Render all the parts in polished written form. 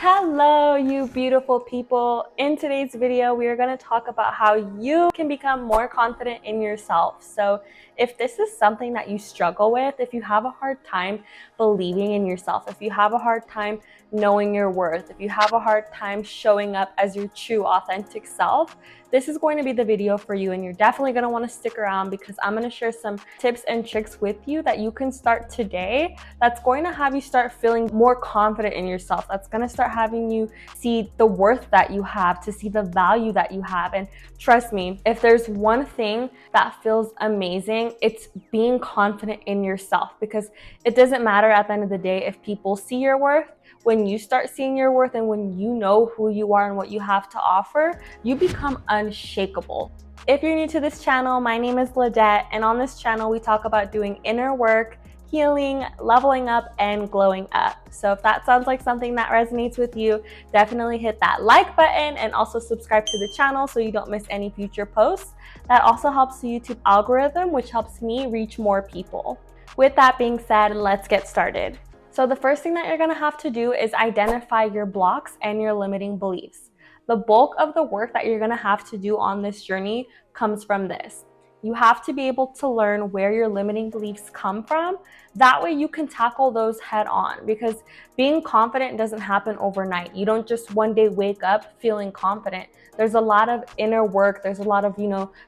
Hello, you beautiful people. In today's video, we are going to talk about how you can become more confident in yourself. So if this is something that you struggle with, if you have a hard time believing in yourself, if you have a hard time knowing your worth, if you have a hard time showing up as your true, authentic self, this is going to be the video for you. And you're definitely going to want to stick around because I'm going to share some tips and tricks with you that you can start today that's going to have you start feeling more confident in yourself. That's going to start having you see the worth that you have, to see the value that you have. And trust me, if there's one thing that feels amazing, it's being confident in yourself, because it doesn't matter at the end of the day if people see your worth. When you start seeing your worth and when you know who you are and what you have to offer, you become unshakable. If you're new to this channel, my name is Ladette, and on this channel we talk about doing inner work, healing, leveling up, and glowing up. So if that sounds like something that resonates with you, definitely hit that like button and also subscribe to the channel so you don't miss any future posts. That also helps the YouTube algorithm, which helps me reach more people. With that being said, let's get started. So the first thing that you're gonna have to do is identify your blocks and your limiting beliefs. The bulk of the work that you're gonna have to do on this journey comes from this. You have to be able to learn where your limiting beliefs come from. That way you can tackle those head on, because being confident doesn't happen overnight. You don't just one day wake up feeling confident. There's a lot of inner work. There's a lot of,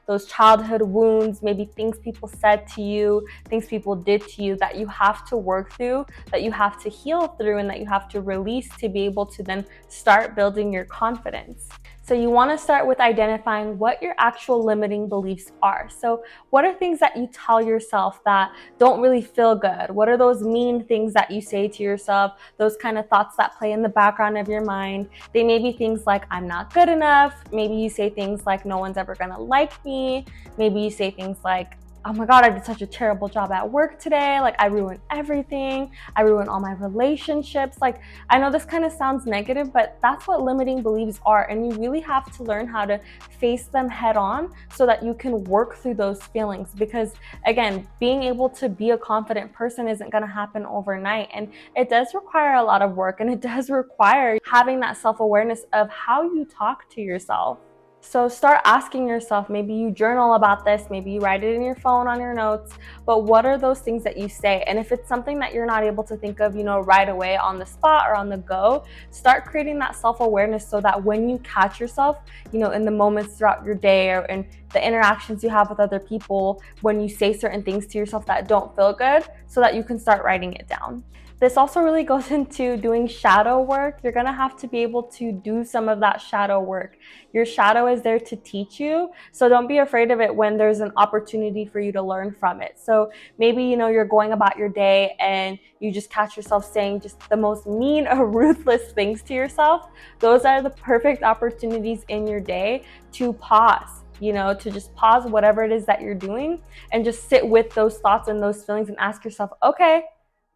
those childhood wounds, maybe things people said to you, things people did to you that you have to work through, that you have to heal through, and that you have to release to be able to then start building your confidence. So you want to start with identifying what your actual limiting beliefs are. So what are things that you tell yourself that don't really feel good? What are those mean things that you say to yourself? Those kind of thoughts that play in the background of your mind. They may be things like, I'm not good enough. Maybe you say things like, no one's ever gonna like me. Maybe you say things like, oh my God, I did such a terrible job at work today. Like, I ruined everything. I ruined all my relationships. Like, I know this kind of sounds negative, but that's what limiting beliefs are. And you really have to learn how to face them head on so that you can work through those feelings. Because again, being able to be a confident person isn't going to happen overnight. And it does require a lot of work, and it does require having that self-awareness of how you talk to yourself. So start asking yourself, maybe you journal about this, maybe you write it in your phone on your notes, but what are those things that you say? And if it's something that you're not able to think of, right away on the spot or on the go, start creating that self-awareness so that when you catch yourself, in the moments throughout your day or in the interactions you have with other people, when you say certain things to yourself that don't feel good, so that you can start writing it down. This also really goes into doing shadow work. You're gonna have to be able to do some of that shadow work. Your shadow is there to teach you, so don't be afraid of it when there's an opportunity for you to learn from it. So maybe, you're going about your day and you just catch yourself saying just the most mean or ruthless things to yourself. Those are the perfect opportunities in your day to pause. To just pause whatever it is that you're doing and just sit with those thoughts and those feelings and ask yourself, okay,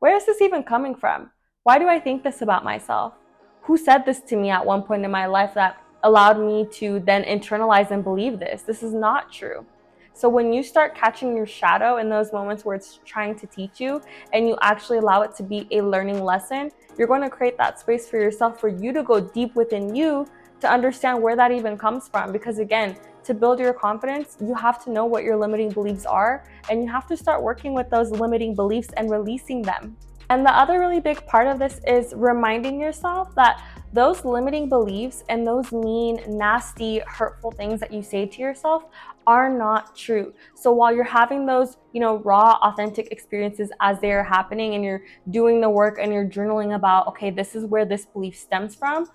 where is this even coming from? Why do I think this about myself? Who said this to me at one point in my life that allowed me to then internalize and believe this? This is not true. So when you start catching your shadow in those moments where it's trying to teach you and you actually allow it to be a learning lesson, you're going to create that space for yourself, for you to go deep within you to understand where that even comes from. Because again, to build your confidence, you have to know what your limiting beliefs are, and you have to start working with those limiting beliefs and releasing them. And the other really big part of this is reminding yourself that those limiting beliefs and those mean, nasty, hurtful things that you say to yourself are not true. So while you're having those, raw, authentic experiences as they are happening, and you're doing the work and you're journaling about, okay, this is where this belief stems from,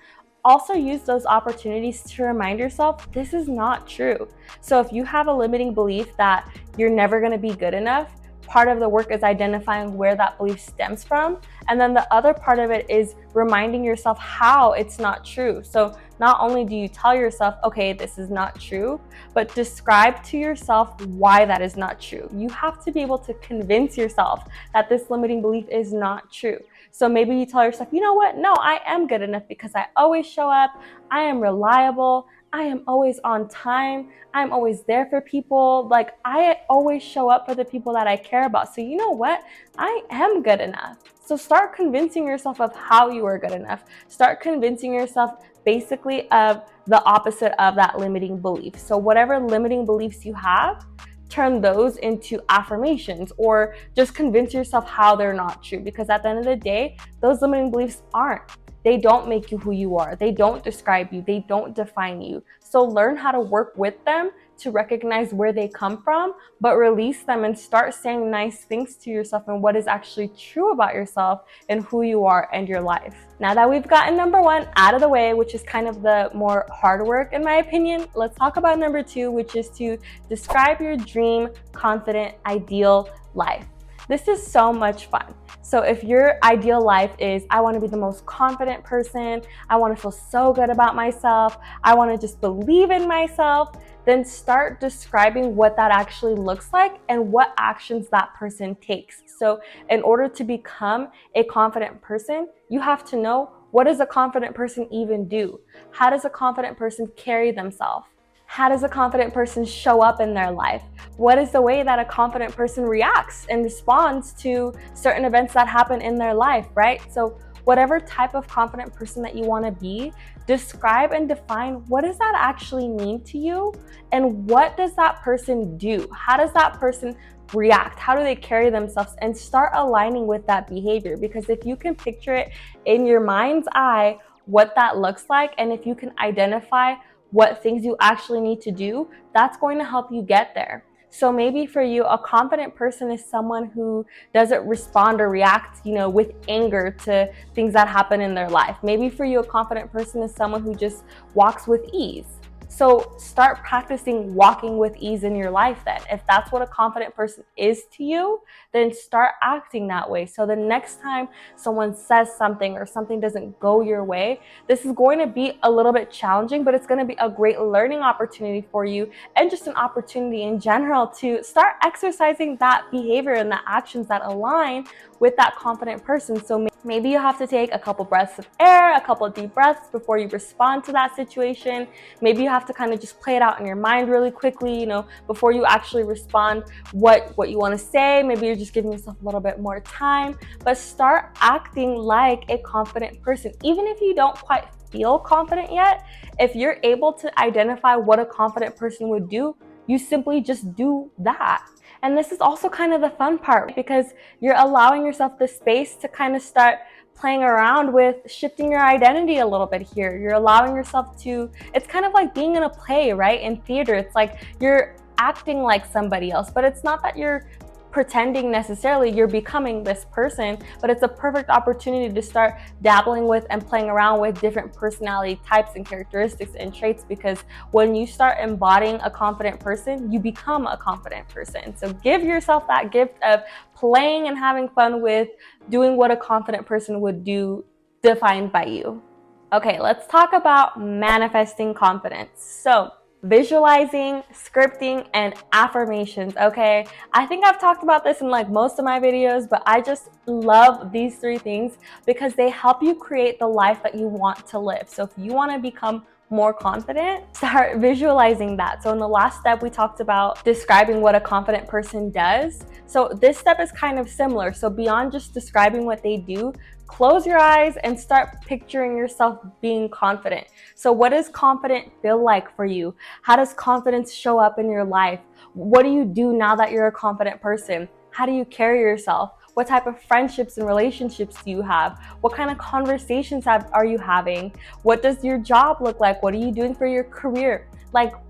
also use those opportunities to remind yourself this is not true. So if you have a limiting belief that you're never going to be good enough, part of the work is identifying where that belief stems from. And then the other part of it is reminding yourself how it's not true. So not only do you tell yourself, okay, this is not true, but describe to yourself why that is not true. You have to be able to convince yourself that this limiting belief is not true. So maybe you tell yourself, you know what? No, I am good enough because I always show up. I am reliable. I am always on time. I'm always there for people. Like, I always show up for the people that I care about. So you know what? I am good enough. So start convincing yourself of how you are good enough. Start convincing yourself basically of the opposite of that limiting belief. So whatever limiting beliefs you have, turn those into affirmations, or just convince yourself how they're not true. Because at the end of the day, those limiting beliefs aren't. They don't make you who you are. They don't describe you. They don't define you. So learn how to work with them to recognize where they come from, but release them and start saying nice things to yourself and what is actually true about yourself and who you are and your life. Now that we've gotten number one out of the way, which is kind of the more hard work in my opinion, let's talk about number two, which is to describe your dream, confident, ideal life. This is so much fun. So if your ideal life is, I want to be the most confident person, I want to feel so good about myself, I want to just believe in myself, then start describing what that actually looks like and what actions that person takes. So in order to become a confident person, you have to know, what does a confident person even do? How does a confident person carry themselves? How does a confident person show up in their life? What is the way that a confident person reacts and responds to certain events that happen in their life, right? So whatever type of confident person that you want to be, describe and define, what does that actually mean to you? And what does that person do? How does that person react? How do they carry themselves? And start aligning with that behavior. Because if you can picture it in your mind's eye, what that looks like, and if you can identify what things you actually need to do, that's going to help you get there. So maybe for you, a confident person is someone who doesn't respond or react, with anger to things that happen in their life. Maybe for you, a confident person is someone who just walks with ease. So start practicing walking with ease in your life then. If that's what a confident person is to you, then start acting that way. So the next time someone says something or something doesn't go your way, this is going to be a little bit challenging, but it's going to be a great learning opportunity for you, and just an opportunity in general to start exercising that behavior and the actions that align with that confident person. So maybe you have to take a couple breaths of air, a couple of deep breaths before you respond to that situation. Maybe you have to kind of just play it out in your mind really quickly, before you actually respond what you want to say. Maybe you're just giving yourself a little bit more time, but start acting like a confident person. Even if you don't quite feel confident yet, if you're able to identify what a confident person would do, you simply just do that. And this is also kind of the fun part, because you're allowing yourself the space to kind of start playing around with shifting your identity a little bit here. You're allowing yourself to, it's kind of like being in a play, right? In theater, it's like you're acting like somebody else, but it's not that you're pretending necessarily, you're becoming this person, but it's a perfect opportunity to start dabbling with and playing around with different personality types and characteristics and traits, because when you start embodying a confident person, you become a confident person. So give yourself that gift of playing and having fun with doing what a confident person would do, defined by you. Okay, let's talk about manifesting confidence. So visualizing, scripting, and affirmations. Okay, I think I've talked about this in most of my videos, but I just love these three things because they help you create the life that you want to live. So if you want to become more confident, start visualizing that. So in the last step, we talked about describing what a confident person does. So this step is kind of similar. So beyond just describing what they do, close your eyes and start picturing yourself being confident. So what does confident feel like for you? How does confidence show up in your life? What do you do now that you're a confident person? How do you carry yourself? What type of friendships and relationships do you have? What kind of conversations are you having? What does your job look like? What are you doing for your career?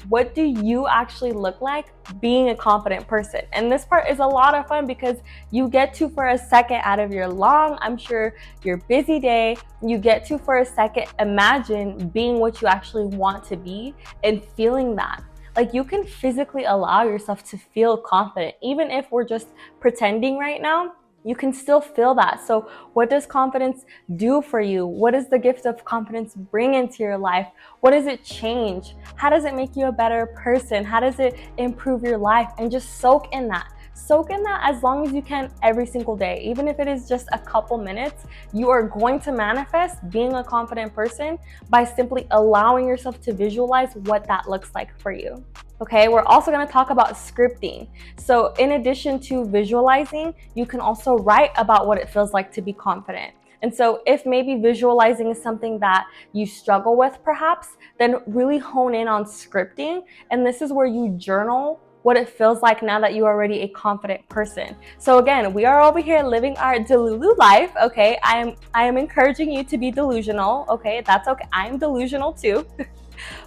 What do you actually look like being a confident person? And this part is a lot of fun because you get to, for a second out of your long, I'm sure, your busy day, you get to, for a second, imagine being what you actually want to be and feeling that. You can physically allow yourself to feel confident. Even if we're just pretending right now, you can still feel that. So what does confidence do for you? What does the gift of confidence bring into your life? What does it change? How does it make you a better person? How does it improve your life? And just soak in that. Soak in that as long as you can every single day. Even if it is just a couple minutes, you are going to manifest being a confident person by simply allowing yourself to visualize what that looks like for you. Okay, we're also going to talk about scripting. So in addition to visualizing, you can also write about what it feels like to be confident. And so if maybe visualizing is something that you struggle with perhaps, then really hone in on scripting. And this is where you journal what it feels like now that you're already a confident person. So again, we are over here living our Delulu life, okay? I am encouraging you to be delusional, okay? That's okay. I am delusional too.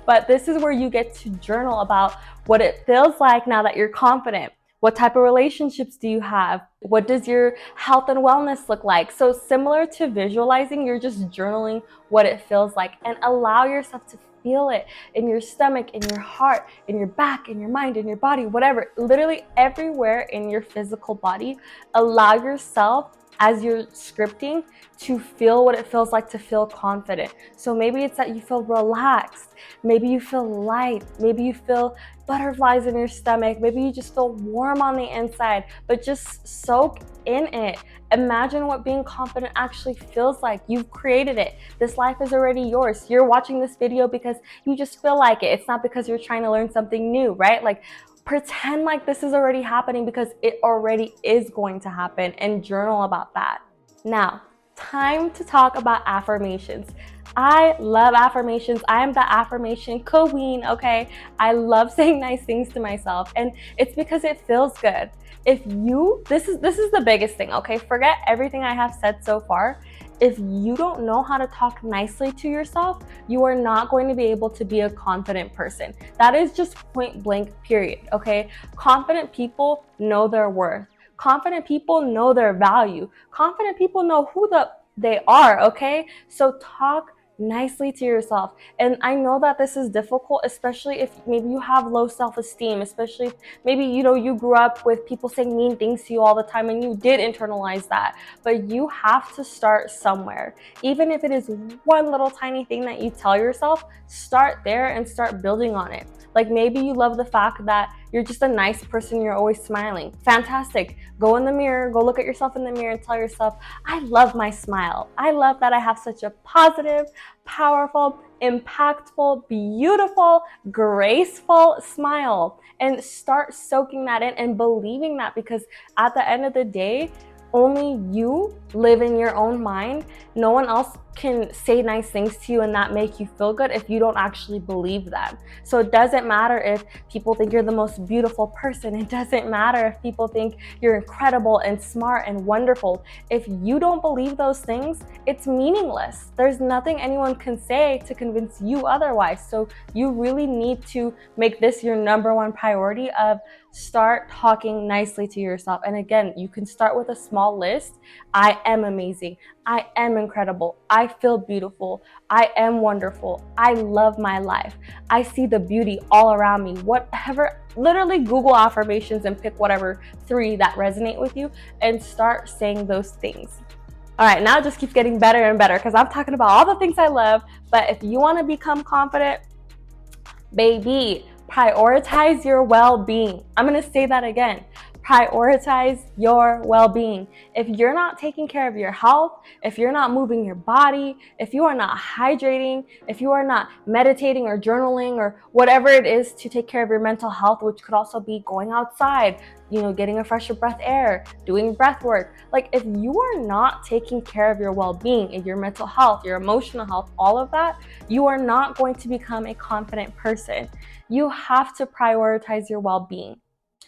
But this is where you get to journal about what it feels like now that you're confident. What type of relationships do you have? What does your health and wellness look like? So similar to visualizing, you're just journaling what it feels like, and allow yourself to feel it in your stomach, in your heart, in your back, in your mind, in your body, whatever, literally everywhere in your physical body. Allow yourself, as you're scripting, to feel what it feels like to feel confident. So maybe it's that you feel relaxed, maybe you feel light, maybe you feel butterflies in your stomach, maybe you just feel warm on the inside, but just soak in it. Imagine what being confident actually feels like. You've created it. This life is already yours. You're watching this video because you just feel like it. It's not because you're trying to learn something new, right? Like, pretend like this is already happening because it already is going to happen, and journal about that. Now, time to talk about affirmations. I love affirmations. I am the affirmation queen, okay? I love saying nice things to myself, and it's because it feels good. This is the biggest thing, okay? Forget everything I have said so far. If you don't know how to talk nicely to yourself, you are not going to be able to be a confident person. That is just point blank, period, okay? Confident people know their worth. Confident people know their value. Confident people know who they are, okay? So talk nicely to yourself. And I know that this is difficult, especially if maybe you have low self-esteem, especially if maybe you grew up with people saying mean things to you all the time and you did internalize that. But you have to start somewhere. Even if it is one little tiny thing that you tell yourself, start there and start building on it. Like maybe you love the fact that you're just a nice person, you're always smiling. Fantastic. Go in the mirror, go look at yourself in the mirror and tell yourself, I love my smile. I love that I have such a positive, powerful, impactful, beautiful, graceful smile. And start soaking that in and believing that, because at the end of the day, only you live in your own mind. No one else can say nice things to you and that make you feel good if you don't actually believe them. So it doesn't matter if people think you're the most beautiful person. It doesn't matter if people think you're incredible and smart and wonderful. If you don't believe those things, it's meaningless. There's nothing anyone can say to convince you otherwise. So you really need to make this your number one priority of start talking nicely to yourself. And again, you can start with a small list. I am amazing. I am incredible. I feel beautiful. I am wonderful. I love my life. I see the beauty all around me. Whatever, literally Google affirmations and pick whatever 3 that resonate with you and start saying those things. All right, now it just keeps getting better and better because I'm talking about all the things I love. But if you want to become confident, baby, prioritize your well-being. I'm going to say that again. Prioritize your well-being. If you're not taking care of your health, if you're not moving your body, if you are not hydrating, if you are not meditating or journaling or whatever it is to take care of your mental health, which could also be going outside, getting a fresher breath air, doing breath work. Like if you are not taking care of your well-being and your mental health, your emotional health, all of that, you are not going to become a confident person. You have to prioritize your well-being.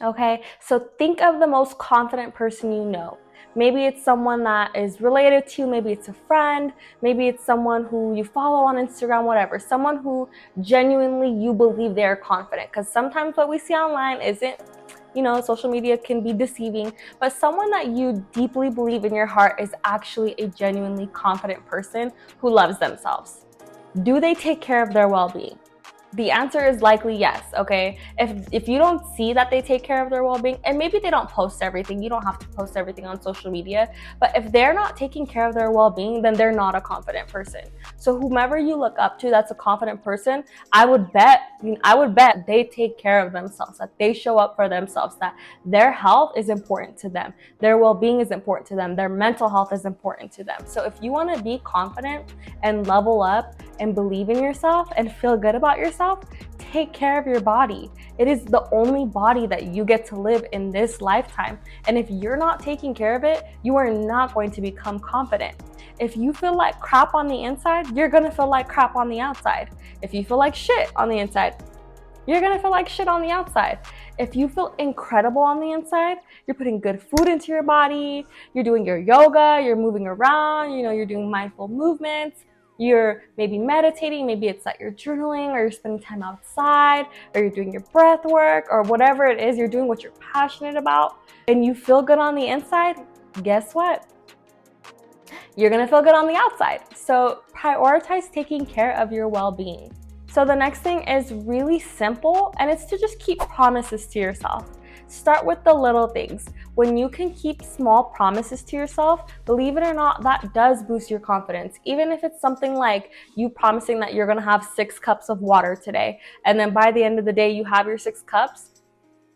Okay, so think of the most confident person you know. Maybe it's someone that is related to you, maybe it's a friend, maybe it's someone who you follow on Instagram, whatever. Someone who genuinely you believe they're confident, because sometimes what we see online isn't, social media can be deceiving, but someone that you deeply believe in your heart is actually a genuinely confident person who loves themselves. Do they take care of their well-being? The answer is likely yes, okay? If you don't see that they take care of their well-being, and maybe they don't post everything, you don't have to post everything on social media, but if they're not taking care of their well-being, then they're not a confident person. So whomever you look up to that's a confident person, I would bet they take care of themselves, that they show up for themselves, that their health is important to them, their well-being is important to them, their mental health is important to them. So if you want to be confident and level up and believe in yourself and feel good about yourself, take care of your body. It is the only body that you get to live in this lifetime. And if you're not taking care of it, you are not going to become confident. If you feel like crap on the inside, you're gonna feel like crap on the outside. If you feel like shit on the inside, you're gonna feel like shit on the outside. If you feel incredible on the inside, you're putting good food into your body, you're doing your yoga, you're moving around, you're doing mindful movements, you're maybe meditating, maybe it's that you're journaling, or you're spending time outside, or you're doing your breath work, or whatever it is, you're doing what you're passionate about, and you feel good on the inside, guess what? You're gonna feel good on the outside. So prioritize taking care of your well-being. So the next thing is really simple, and it's to just keep promises to yourself. Start with the little things. When you can keep small promises to yourself, believe it or not, that does boost your confidence. Even if it's something like you promising that you're gonna have 6 cups of water today, and then by the end of the day you have your 6 cups,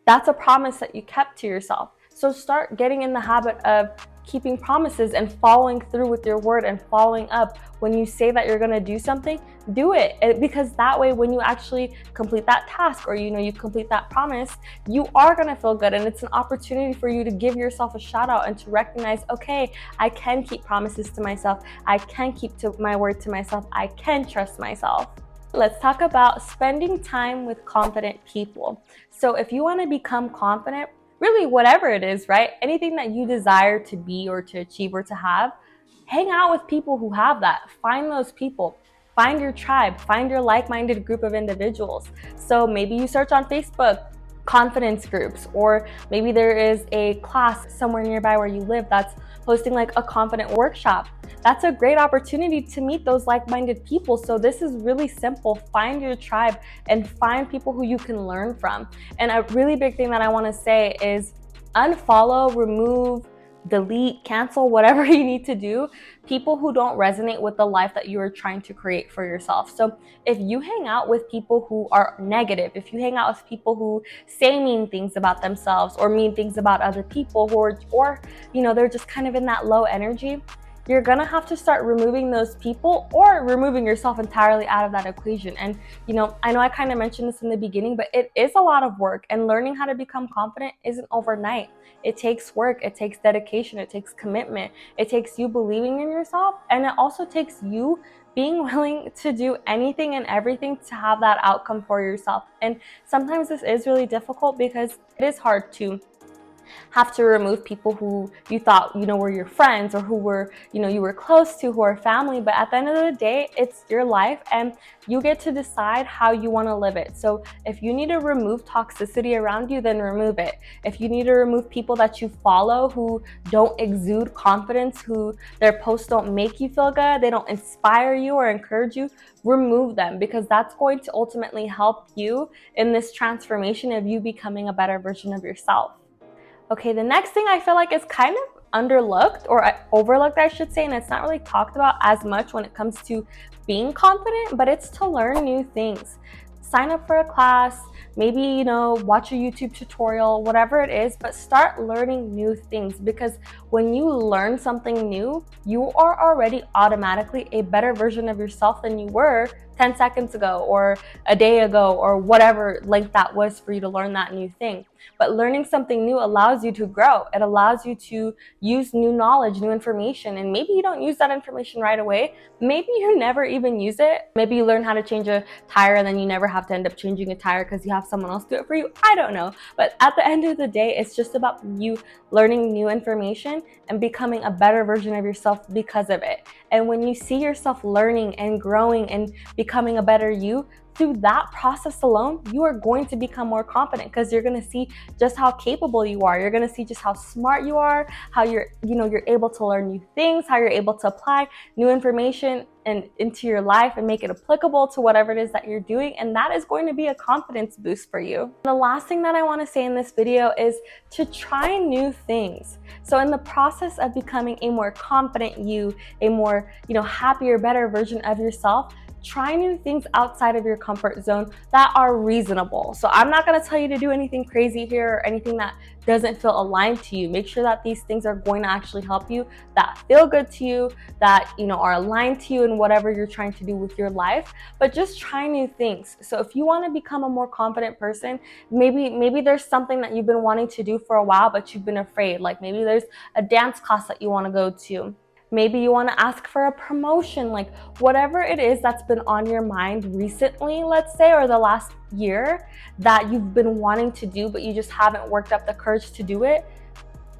that's a promise that you kept to yourself. So start getting in the habit of keeping promises and following through with your word and following up. When you say that you're going to do something, do it. Because that way, when you actually complete that task, or you complete that promise, you are going to feel good, and it's an opportunity for you to give yourself a shout out and to recognize, okay, I can keep promises to myself, I can keep to my word to myself, I can trust myself. Let's talk about spending time with confident people. So if you want to become confident, really whatever it is, right? Anything that you desire to be or to achieve or to have, hang out with people who have that. Find those people. Find your tribe. Find your like-minded group of individuals. So maybe you search on Facebook, confidence groups, or maybe there is a class somewhere nearby where you live that's hosting like a confident workshop. That's a great opportunity to meet those like-minded people. So this is really simple. Find your tribe and find people who you can learn from. And a really big thing that I want to say is unfollow, remove, delete, cancel, whatever you need to do, people who don't resonate with the life that you are trying to create for yourself. So if you hang out with people who are negative, if you hang out with people who say mean things about themselves or mean things about other people, or they're just kind of in that low energy, you're gonna have to start removing those people or removing yourself entirely out of that equation. And I know I kind of mentioned this in the beginning, but it is a lot of work, and learning how to become confident isn't overnight. It takes work, it takes dedication, it takes commitment, it takes you believing in yourself, and it also takes you being willing to do anything and everything to have that outcome for yourself. And sometimes this is really difficult because it is hard to have to remove people who you thought were your friends, or who were you were close to, who are family. But at the end of the day, it's your life, and you get to decide how you want to live it. So if you need to remove toxicity around you, then remove it. If you need to remove people that you follow who don't exude confidence, who their posts don't make you feel good, they don't inspire you or encourage you, remove them, because that's going to ultimately help you in this transformation of you becoming a better version of yourself. Okay, the next thing I feel like is kind of underlooked, or overlooked, I should say, and it's not really talked about as much when it comes to being confident, but it's to learn new things. Sign up for a class, maybe, watch a YouTube tutorial, whatever it is, but start learning new things, because when you learn something new, you are already automatically a better version of yourself than you were 10 seconds ago, or a day ago, or whatever length that was for you to learn that new thing. But learning something new allows you to grow. It allows you to use new knowledge, new information, and maybe you don't use that information right away. Maybe you never even use it. Maybe you learn how to change a tire and then you never have to end up changing a tire because you have someone else do it for you. I don't know. But at the end of the day, it's just about you learning new information and becoming a better version of yourself because of it. And when you see yourself learning and growing and becoming a better you, through that process alone, you are going to become more confident, because you're going to see just how capable you are. You're going to see just how smart you are, how you're able to learn new things, how you're able to apply new information into your life and make it applicable to whatever it is that you're doing. And that is going to be a confidence boost for you. The last thing that I want to say in this video is to try new things. So in the process of becoming a more confident you, a more, happier, better version of yourself, Try new things outside of your comfort zone that are reasonable. So I'm not going to tell you to do anything crazy here or anything that doesn't feel aligned to you. Make sure that these things are going to actually help you, that feel good to you, that are aligned to you in whatever you're trying to do with your life. But just try new things. So if you want to become a more confident person, maybe there's something that you've been wanting to do for a while, but you've been afraid. Like maybe there's a dance class that you want to go to. Maybe you want to ask for a promotion, like whatever it is that's been on your mind recently, let's say, or the last year that you've been wanting to do, but you just haven't worked up the courage to do it.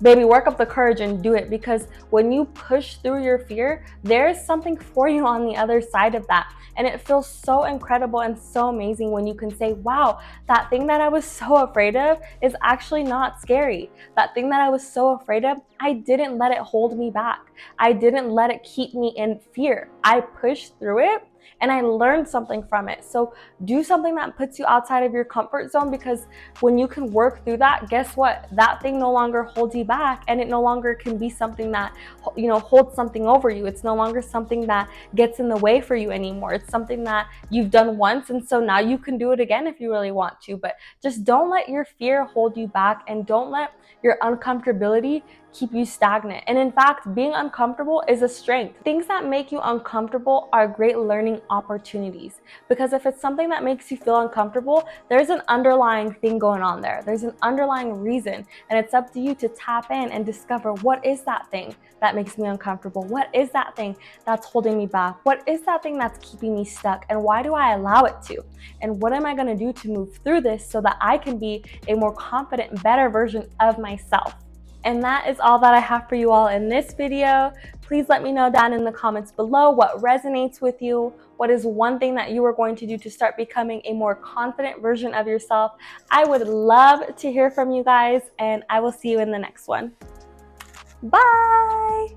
Baby, work up the courage and do it, because when you push through your fear, there's something for you on the other side of that. And it feels so incredible and so amazing when you can say, wow, that thing that I was so afraid of is actually not scary. That thing that I was so afraid of, I didn't let it hold me back. I didn't let it keep me in fear. I pushed through it and I learned something from it. So do something that puts you outside of your comfort zone, because when you can work through that, guess what? That thing no longer holds you back, and it no longer can be something that, holds something over you. It's no longer something that gets in the way for you anymore. It's something that you've done once, and so now you can do it again if you really want to. But just don't let your fear hold you back, and don't let your uncomfortability keep you stagnant. And in fact, being uncomfortable is a strength. Things that make you uncomfortable are great learning opportunities, because if it's something that makes you feel uncomfortable, there's an underlying thing going on there. There's an underlying reason, and it's up to you to tap in and discover, what is that thing that makes me uncomfortable? What is that thing that's holding me back? What is that thing that's keeping me stuck? And why do I allow it to? And what am I going to do to move through this so that I can be a more confident, better version of myself? And that is all that I have for you all in this video. Please let me know down in the comments below what resonates with you. What is one thing that you are going to do to start becoming a more confident version of yourself? I would love to hear from you guys, and I will see you in the next one. Bye!